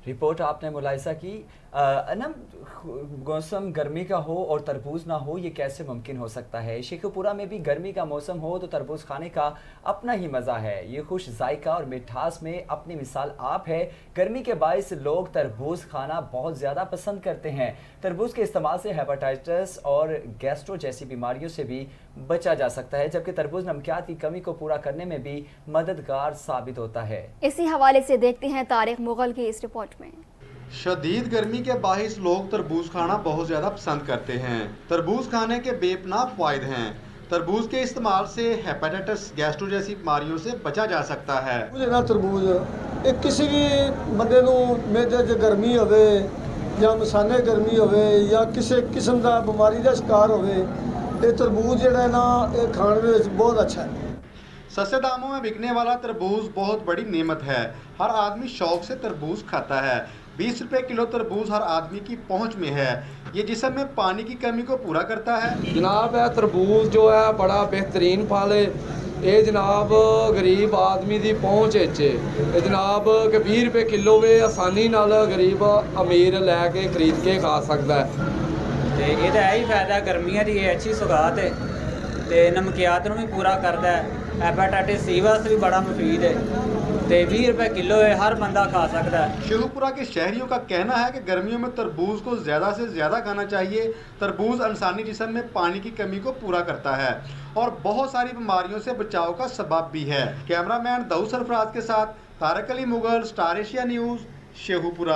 Report आपने मुलाहिजा की। ना मौसम गर्मी का हो और तरबूज ना हो, ये कैसे मुमकिन हो सकता है। शेखुपुरा में भी गर्मी का मौसम हो तो तरबूज खाने का अपना ही मज़ा है। ये खुश जायका और मिठास में अपनी मिसाल आप है। गर्मी के बायस लोग तरबूज खाना बहुत ज़्यादा पसंद करते हैं। तरबूज के इस्तेमाल से हेपेटाइटिस और गैस्ट्रो जैसी बीमारियों से भी बचा जा सकता है, जबकि तरबूज नमकियात की कमी को पूरा करने में भी मददगार साबित होता है। इसी हवाले से देखते हैं तारिक मुगल की इस रिपोर्ट में। शदीद गर्मी के बाहिस लोग तरबूज खाना बहुत ज़्यादा पसंद करते हैं। तरबूज खाने के बेपनाह फ़ायदे हैं। तरबूज के इस्तेमाल से हेपेटाइटिस गैस्ट्रो जैसी बीमारियों से बचा जा सकता है। तरबूज एक किसी भी बंदे नूं मेदे च गर्मी होवे या मसाने गर्मी होवे या किसी किस्म का बीमारी का शिकार होवे, ये तरबूज जिहड़ा है ना, ये खाने में बहुत अच्छा है। सस्ते दामों में बिकने वाला तरबूज बहुत बड़ी नेमत है। हर आदमी शौक से तरबूज खाता है। 20 रुपए किलो तरबूज हर आदमी की पहुंच में है। ये जिस्म में पानी की कमी को पूरा करता है। जनाब है तरबूज जो है बड़ा बेहतरीन फल है। ये जनाब गरीब आदमी की पहुँच है जनाब कि 20 रुपए किलो वे आसानी नाल गरीब अमीर लैके खरीद के खा सकता है। ਤੇ ਇਹਦਾ ਇਹ ਹੀ ਫਾਇਦਾ ਗਰਮੀਆਂ ਦੀ ਇਹ ਅੱਛੀ ਸੁਗਾਤ ਹੈ ਤੇ ਨਮਕੀਆਤ ਨੂੰ ਵੀ ਪੂਰਾ ਕਰਦਾ ਹੈ। ਹੈਪੇटाइटिस सी वास्ते भी बड़ा मुफीद है ਤੇ 20 रुपए किलो है, हर बंदा खा सकता है। शेखुपुरा के शहरियों का कहना है कि गर्मियों में तरबूज को ज़्यादा से ज़्यादा खाना चाहिए। तरबूज इंसानी जिस्म में पानी की कमी को पूरा करता है और बहुत सारी बीमारियों से बचाव का सबब भी है। कैमरामैन दाऊद सरफराज के साथ Tariq Ali Mughal, star Asia news, Sheikhupura.